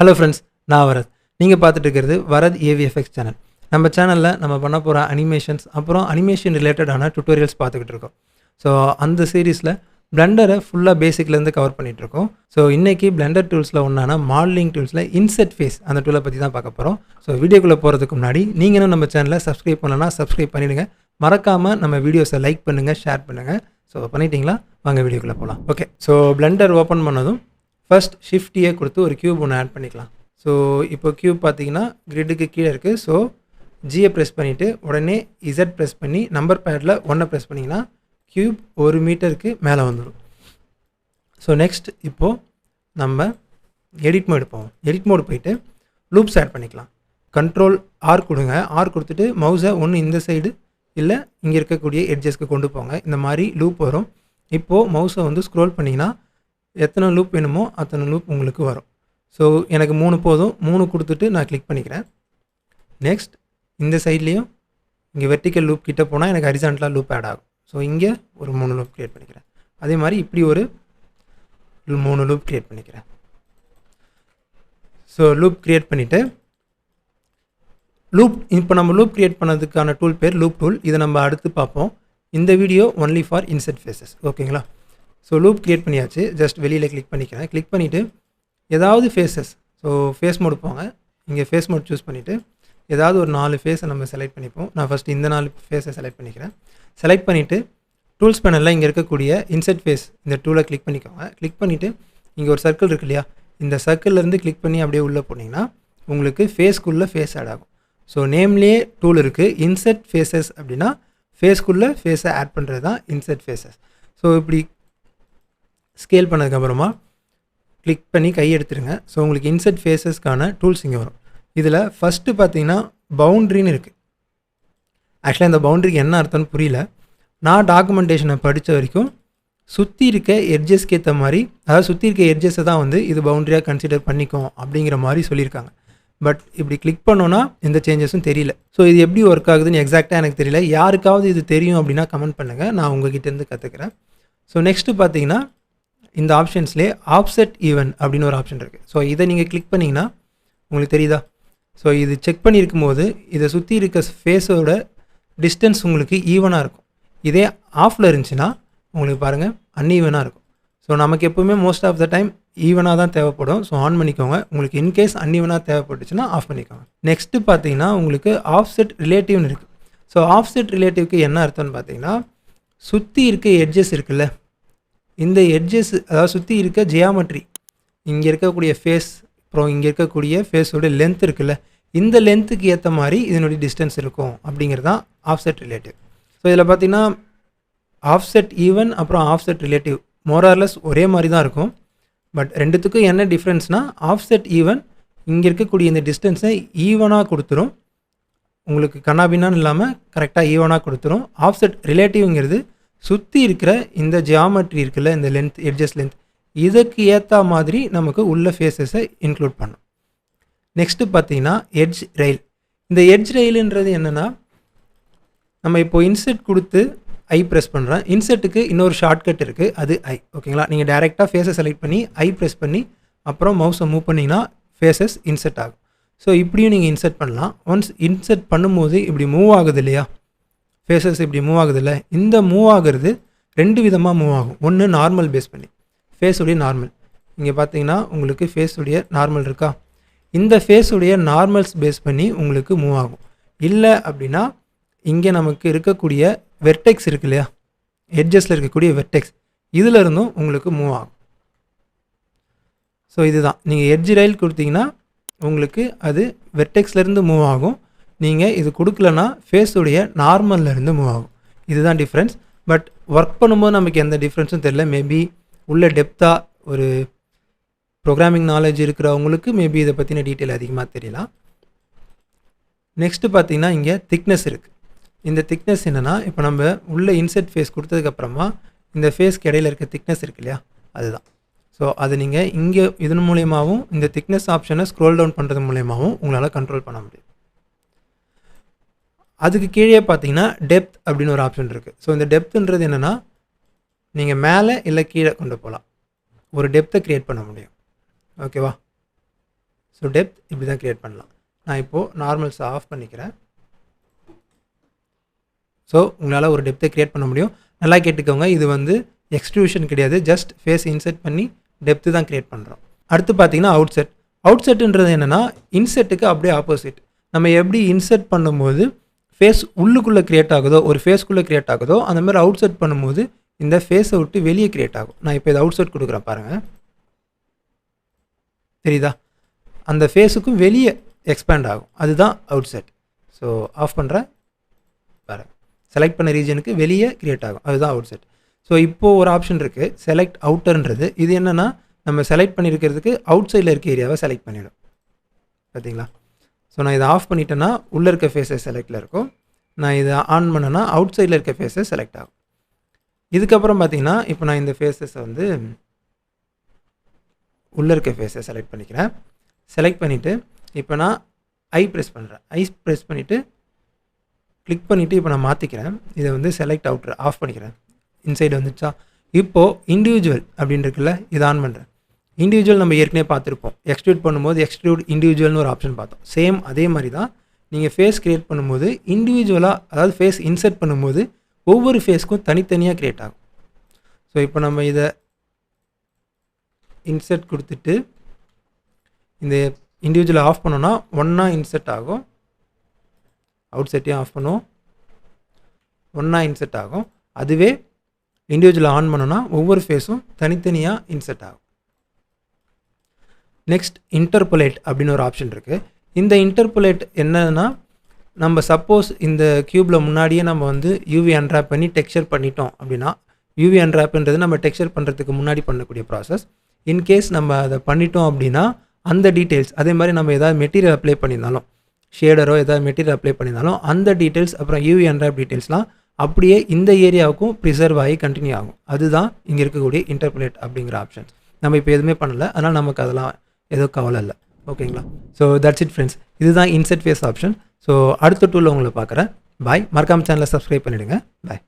Hello friends, நான் வரத். நீங்கள் பார்த்துட்டு இருக்கிறது வரத் ஏவிஎஃப்எக்ஸ் சேனல். நம்ம சேனலில் நம்ம பண்ண போகிற அனிமேஷன்ஸ் அப்புறம் அனிமேஷன் ரிலேட்டடான டுட்டோரியல்ஸ் பார்த்துக்கிட்டு இருக்கோம். ஸோ அந்த சீரீஸில் பிளெண்டரை ஃபுல்லாக பேசிக்லேருந்து கவர் பண்ணிகிட்ருக்கோம். ஸோ இன்றைக்கி பிளெண்டர் டூல்ஸில் ஒன்றான மாடலிங் டூல்ஸில் இன்செட் ஃபேஸ் அந்த டூலை பற்றி தான் பார்க்க போகிறோம். ஸோ வீடியோக்குள்ளே போகிறதுக்கு முன்னாடி நீங்களும் நம்ம சேனலை சப்ஸ்கிரைப் பண்ணலன்னா சப்ஸ்கிரைப் பண்ணிவிடுங்க. மறக்காமல் நம்ம வீடியோஸை லைக் பண்ணுங்கள், ஷேர் பண்ணுங்கள். ஸோ பண்ணிட்டீங்களா? வாங்க வீடியோக்குள்ளே போகலாம். ஓகே, ஸோ பிளெண்டர் ஓப்பன் பண்ணதும் ஃபர்ஸ்ட் ஷிஃப்டியை கொடுத்து ஒரு கியூப் ஒன்று ஆட் பண்ணிக்கலாம். ஸோ இப்போ கியூப் பார்த்தீங்கன்னா கிரிட்டுக்கு கீழே இருக்குது. ஸோ ஜியை ப்ரெஸ் பண்ணிவிட்டு உடனே இசட் ப்ரெஸ் பண்ணி நம்பர் பேடில் 1 ப்ரெஸ் பண்ணிங்கன்னா கியூப் 1 மீட்டருக்கு மேலே வந்துடும். ஸோ நெக்ஸ்ட் இப்போது நம்ம எடிட் மோடு போவோம். எடிட் மோடு போயிட்டு லூப்ஸ் ஆட் பண்ணிக்கலாம். கண்ட்ரோல் ஆர் கொடுங்க. ஆர் கொடுத்துட்டு மவுஸை ஒன்று இந்த சைடு இல்லை இங்கே இருக்கக்கூடிய எட்ஜஸ்க்கு கொண்டு போங்க. இந்த மாதிரி லூப் வரும். இப்போது மவுஸை வந்து ஸ்க்ரோல் பண்ணிங்கன்னா எத்தனை லூப் வேணுமோ அத்தனை லூப் உங்களுக்கு வரும். ஸோ எனக்கு 3 போதும். 3 கொடுத்துட்டு நான் கிளிக் பண்ணிக்கிறேன். நெக்ஸ்ட் இந்த சைட்லேயும் இங்கே வெர்டிக்கல் லூப் கிட்டே போனால் எனக்கு ஹரிசாண்டலாக லூப் ஆட் ஆகும். ஸோ இங்கே ஒரு 3 லூப் க்ரியேட் பண்ணிக்கிறேன். அதே மாதிரி இப்படி ஒரு 3 லூப் க்ரியேட் பண்ணிக்கிறேன். ஸோ லூப் க்ரியேட் பண்ணிவிட்டு இப்போ நம்ம லூப் க்ரியேட் பண்ணதுக்கான டூல் பேர் லூப் டூல். இதை நம்ம அடுத்து பார்ப்போம். இந்த video only for inset faces. ஓகேங்களா? ஸோ லூப் க்ரியேட் பண்ணியாச்சு. ஜஸ்ட் வெளியில் கிளிக் பண்ணிக்கிறேன். கிளிக் பண்ணிவிட்டு ஏதாவது ஃபேஸஸ், ஸோ ஃபேஸ் மோடு போங்க. இங்கே ஃபேஸ் மோட் சூஸ் பண்ணிவிட்டு ஏதாவது ஒரு 4 ஃபேஸை நம்ம செலக்ட் பண்ணிப்போம். நான் ஃபஸ்ட்டு இந்த 4 ஃபேஸை செலக்ட் பண்ணிக்கிறேன். செலக்ட் பண்ணிவிட்டு டூல்ஸ் பேனலில் இங்கே இருக்கக்கூடிய இன்செட் ஃபேஸ் இந்த டூலை கிளிக் பண்ணிக்கோங்க. கிளிக் பண்ணிவிட்டு இங்கே ஒரு சர்க்கிள் இருக்கு இல்லையா, இந்த சர்க்கிள்லேருந்து கிளிக் பண்ணி அப்படியே உள்ளே போனீங்கன்னா உங்களுக்கு ஃபேஸ்க்குள்ளே ஃபேஸ் ஆட் ஆகும். ஸோ நேம்லேயே டூல் இருக்குது, இன்செட் ஃபேஸஸ் அப்படின்னா ஃபேஸ்க்குள்ளே ஃபேஸை ஆட் பண்ணுறது தான் இன்செட் ஃபேஸஸ். ஸோ இப்படி ஸ்கேல் பண்ணதுக்கப்புறமா கிளிக் பண்ணி கை எடுத்துருங்க. ஸோ உங்களுக்கு இன்செட் ஃபேஸஸ்க்கான டூல்ஸ் இங்கே வரும். இதில் ஃபஸ்ட்டு பார்த்தீங்கன்னா பவுண்ட்ரின்னு இருக்குது. ஆக்சுவலாக இந்த பவுண்ட்ரிக்கு என்ன அர்த்தம்னு புரியல. நான் டாக்குமெண்டேஷனை படித்த வரைக்கும் சுற்றி இருக்க எட்ஜஸ்க்கு ஏற்ற மாதிரி, அதாவது சுற்றி இருக்க எட்ஜஸை தான் வந்து இது பவுண்ட்ரியாக கன்சிடர் பண்ணிக்கும் அப்படிங்கிற மாதிரி சொல்லியிருக்காங்க. பட் இப்படி கிளிக் பண்ணோன்னா எந்த சேஞ்சஸும் தெரியல. ஸோ இது எப்படி ஒர்க் ஆகுதுன்னு எக்ஸாக்டாக எனக்கு தெரியல. யாருக்காவது இது தெரியும் அப்படின்னா கமெண்ட் பண்ணுங்கள், நான் உங்ககிட்டேருந்து கற்றுக்கிறேன். ஸோ நெக்ஸ்ட்டு பார்த்தீங்கன்னா இந்த ஆப்ஷன்ஸ்லேயே ஆஃப்செட் ஈவன் அப்படின்னு ஒரு ஆப்ஷன் இருக்குது. ஸோ இதை நீங்கள் கிளிக் பண்ணிங்கன்னா உங்களுக்கு தெரியுதா? ஸோ இது செக் பண்ணியிருக்கும் போது இதை சுற்றி இருக்க ஃபேஸோட டிஸ்டன்ஸ் உங்களுக்கு ஈவனாக இருக்கும். இதே ஆஃபில் இருந்துச்சுன்னா உங்களுக்கு பாருங்கள் அன்ஈவனாக இருக்கும். ஸோ நமக்கு எப்போவுமே மோஸ்ட் ஆஃப் த டைம் ஈவனாக தான் தேவைப்படும். ஸோ ஆன் பண்ணிக்கோங்க. உங்களுக்கு இன்கேஸ் அன்ஈவனாக தேவைப்பட்டுச்சுன்னா ஆஃப் பண்ணிக்கோங்க. நெக்ஸ்ட்டு பார்த்தீங்கன்னா உங்களுக்கு ஆஃப்செட் ரிலேட்டிவ்னு இருக்குது. ஸோ ஆஃப்செட் ரிலேட்டிவ்க்கு என்ன அர்த்தம்னு பார்த்தீங்கன்னா சுற்றி இருக்க எட்ஜஸ் இருக்குல்ல, இந்த எட்ஜஸ் அதாவது சுற்றி இருக்க ஜியாமெட்ரி, இங்கே இருக்கக்கூடிய ஃபேஸ் அப்புறம் இங்கே இருக்கக்கூடிய ஃபேஸோட லென்த் இருக்குல்ல, இந்த லென்த்துக்கு ஏற்ற மாதிரி இதனுடைய டிஸ்டன்ஸ் இருக்கும் அப்படிங்கிறது தான் ஆஃப்செட் ரிலேட்டிவ். ஸோ இதில் பார்த்தீங்கன்னா ஆஃப்செட் ஈவன் அப்புறம் ஆஃப்செட் ரிலேட்டிவ் மோரார்லெஸ் ஒரே மாதிரி தான் இருக்கும். பட் ரெண்டுத்துக்கும் என்ன டிஃப்ரென்ஸ்னால் ஆஃப்செட் ஈவன் இங்கே இருக்கக்கூடிய இந்த டிஸ்டன்ஸை ஈவனாக கொடுத்துரும், உங்களுக்கு கண்ணாபின்னான்னு இல்லாமல் கரெக்டாக ஈவனாக கொடுத்துரும். ஆஃப்செட் ரிலேட்டிவ்ங்கிறது சுற்றி இருக்கிற இந்த ஜியாமெட்ரி இருக்குல்ல, இந்த லென்த் எட்ஜஸ் லென்த், இதுக்கு ஏற்ற மாதிரி நமக்கு உள்ள ஃபேஸஸை இன்க்ளூட் பண்ணும். நெக்ஸ்ட்டு பார்த்தீங்கன்னா எட்ஜ் ரெயில். இந்த எட்ஜ் ரெயிலுன்றது என்னென்னா, நம்ம இப்போது இன்செட் கொடுத்து ஐ ப்ரெஸ் பண்ணுறேன். இன்செட்டுக்கு இன்னொரு ஷார்ட்கட் இருக்குது, அது ஐ. ஓகேங்களா? நீங்கள் டேரெக்டாக ஃபேஸை செலக்ட் பண்ணி ஐ ப்ரெஸ் பண்ணி அப்புறம் மவுஸை மூவ் பண்ணிங்கன்னா ஃபேஸஸ் இன்செட் ஆகும். ஸோ இப்படியும் நீங்கள் இன்செட் பண்ணலாம். ஒன்ஸ் இன்செட் பண்ணும்போது இப்படி மூவ் ஆகுது இல்லையா, ஃபேஸஸ் இப்படி மூவ் ஆகுது இல்லை, இந்த மூவ் ஆகிறது 2 விதமாக மூவ் ஆகும். ஒன்று நார்மல் பேஸ் பண்ணி, ஃபேஸுடைய நார்மல். இங்கே பார்த்தீங்கன்னா உங்களுக்கு ஃபேஸுடைய நார்மல் இருக்கா, இந்த ஃபேஸுடைய நார்மல்ஸ் பேஸ் பண்ணி உங்களுக்கு மூவ் ஆகும். இல்லை அப்படின்னா இங்கே நமக்கு இருக்கக்கூடிய வெர்டெக்ஸ் இருக்கு இல்லையா, எட்ஜஸில் இருக்கக்கூடிய வெர்டெக்ஸ், இதில் இருந்தும் உங்களுக்கு மூவ் ஆகும். ஸோ இதுதான் நீங்கள் எட்ஜ் ரயில் கொடுத்தீங்கன்னா உங்களுக்கு அது வெர்டெக்ஸ்லேருந்து மூவ் ஆகும். நீங்கள் இது கொடுக்கலன்னா ஃபேஸுடைய நார்மல்லேருந்து மூவ் ஆகும். இதுதான் டிஃப்ரென்ஸ். பட் ஒர்க் பண்ணும்போது நமக்கு எந்த டிஃப்ரென்ஸும் தெரியல. மேபி உள்ள டெப்த்தாக ஒரு ப்ரோக்ராமிங் நாலேஜ் இருக்கிறவங்களுக்கு மேபி இதை பற்றின டீட்டெயில் அதிகமாக தெரியலாம். நெக்ஸ்ட்டு பார்த்தீங்கன்னா இங்கே திக்னஸ் இருக்குது. இந்த திக்னஸ் என்னென்னா, இப்போ நம்ம உள்ள இன்செட் ஃபேஸ் கொடுத்ததுக்கப்புறமா இந்த ஃபேஸ்க்கு இடையில இருக்க திக்னஸ் இருக்கு இல்லையா, அதுதான். ஸோ அது நீங்கள் இங்கே இதன் மூலயமாவும் இந்த திக்னஸ் ஆப்ஷனை ஸ்க்ரோல் டவுன் பண்ணுறது மூலயமாவும் உங்களால் கண்ட்ரோல் பண்ண முடியும். அதுக்கு கீழே பார்த்தீங்கன்னா டெப்த் அப்படின்னு ஒரு ஆப்ஷன் இருக்குது. ஸோ இந்த டெப்த்துன்றது என்னென்னா, நீங்கள் மேலே இல்லை கீழே கொண்டு போகலாம், ஒரு டெப்த்தை க்ரியேட் பண்ண முடியும். ஓகேவா? ஸோ டெப்த் இப்படி தான் க்ரியேட் பண்ணலாம். நான் இப்போது நார்மல்ஸை ஆஃப் பண்ணிக்கிறேன். ஸோ உங்களால் ஒரு டெப்த்தை க்ரியேட் பண்ண முடியும். நல்லா கேட்டுக்கோங்க, இது வந்து எக்ஸ்ட்ரூஷன் கிடையாது, ஜஸ்ட் ஃபேஸ் இன்செர்ட் பண்ணி டெப்த்து தான் க்ரியேட் பண்ணுறோம். அடுத்து பார்த்தீங்கன்னா அவுட் செட். அவுட் செட்டுன்றது என்னென்னா இன்செட்டுக்கு அப்படியே ஆப்போசிட். நம்ம எப்படி இன்செர்ட் பண்ணும்போது ஃபேஸ் உள்ளுக்குள்ளே க்ரியேட் ஆகுதோ, ஒரு ஃபேஸ்க்குள்ளே க்ரியேட் ஆகுதோ, அந்த மாதிரி அவுட் செட் பண்ணும்போது இந்த ஃபேஸை விட்டு வெளியே க்ரியேட் ஆகும். நான் இப்போ இதை அவுட் செட் கொடுக்குறேன் பாருங்கள், தெரியுதா? அந்த ஃபேஸுக்கும் வெளியே எக்ஸ்பேண்ட் ஆகும், அதுதான் அவுட் செட். ஸோ ஆஃப் பண்ணுறேன் பாருங்கள், செலக்ட் பண்ண ரீஜனுக்கு வெளியே க்ரியேட் ஆகும், அதுதான் அவுட் செட். ஸோ இப்போது ஒரு ஆப்ஷன் இருக்குது செலக்ட் அவுட்டர்ன்றது. இது என்னென்னா நம்ம செலக்ட் பண்ணியிருக்கிறதுக்கு அவுட் சைடில் இருக்க ஏரியாவை செலக்ட் பண்ணிவிடும், பார்த்தீங்களா? ஸோ நான் இதை ஆஃப் பண்ணிட்டேன்னா உள்ளே இருக்க ஃபேஸஸ் செலக்டில் இருக்கும், நான் இதை ஆன் பண்ணேன்னா அவுட் சைடில் இருக்க ஃபேஸஸ் செலக்ட் ஆகும். இதுக்கப்புறம் பார்த்தீங்கன்னா இப்போ நான் இந்த ஃபேஸஸை வந்து உள்ளே இருக்க ஃபேஸை செலக்ட் பண்ணிக்கிறேன். செலக்ட் பண்ணிவிட்டு இப்போ நான் ப்ரெஸ் பண்ணுறேன். ப்ரெஸ் பண்ணிவிட்டு கிளிக் பண்ணிவிட்டு இப்போ நான் மாற்றிக்கிறேன். இதை வந்து செலக்ட் அவுட்டர் ஆஃப் பண்ணிக்கிறேன். இன்சைடு வந்துச்சா? இப்போது இண்டிவிஜுவல் அப்படின்னு இருக்குல்ல, இதை ஆன் பண்ணுறேன். இண்டிவிஜுவல் நம்ம ஏற்கனவே பார்த்துருப்போம், எக்ஸ்ட்ரூட் பண்ணும்போது எக்ஸ்ட்ரூட் இண்டிவிஜுவல்னு ஒரு ஆப்ஷன் பார்த்தோம். சேம் அதே மாதிரி தான் நீங்கள் ஃபேஸ் க்ரியேட் பண்ணும்போது இண்டிவிஜுவலாக, அதாவது ஃபேஸ் இன்செர்ட் பண்ணும்போது ஒவ்வொரு ஃபேஸ்க்கும் தனித்தனியாக க்ரியேட் ஆகும். ஸோ இப்போ நம்ம இதை இன்செர்ட் கொடுத்துட்டு இந்த இண்டிவிஜுவலை ஆஃப் பண்ணோன்னா ஒன்றா இன்செர்ட் ஆகும், அவுட் செட்டையும் ஆஃப் பண்ணுவோம், ஒன்றா இன்செர்ட் ஆகும். அதுவே இண்டிவிஜுவலை ஆன் பண்ணோன்னா ஒவ்வொரு ஃபேஸும் தனித்தனியாக இன்செர்ட் ஆகும். நெக்ஸ்ட் இன்டர்போலேட் அப்படின்னு ஒரு ஆப்ஷன் இருக்குது. இந்த இன்டர்போலேட் என்னன்னா, நம்ம சப்போஸ் இந்த க்யூப்பில் முன்னாடியே நம்ம வந்து யூவி அன்ராப் பண்ணி டெக்ஸ்சர் பண்ணிட்டோம் அப்படின்னா, யூவி அன்ராப்ன்றது நம்ம டெக்ஸ்சர் பண்ணுறதுக்கு முன்னாடி பண்ணக்கூடிய ப்ராசஸ். இன்கேஸ் நம்ம அதை பண்ணிட்டோம் அப்படின்னா அந்த டீட்டெயில்ஸ், அதே மாதிரி நம்ம ஏதாவது மெட்டீரியல் அப்ளை பண்ணியிருந்தாலும், ஷேடரோ ஏதாவது மெட்டீரியல் அப்ளை பண்ணியிருந்தாலும் அந்த டீட்டெயில்ஸ் அப்புறம் யூவி அன்ராப் டீட்டெயில்ஸ்லாம் அப்படியே இந்த ஏரியாவுக்கும் ப்ரிசர்வ் ஆகி கண்டினியூ ஆகும். அதுதான் இங்கே இருக்கக்கூடிய இன்டர்போலேட் அப்படிங்கிற ஆப்ஷன்ஸ். நம்ம இப்போ எதுவுமே பண்ணலை, அதனால் நமக்கு அதெல்லாம் எதுவும் கவலை இல்லை. ஓகேங்களா? ஸோ தட்ஸ் இட் ஃப்ரெண்ட்ஸ், இதுதான் இன்செர்ட் ஃபேஸ் ஆப்ஷன். ஸோ அடுத்த டூலில் உங்களை பார்க்குறேன். பாய். மறக்காம சேனலை சப்ஸ்கிரைப் பண்ணிவிடுங்க. பாய்.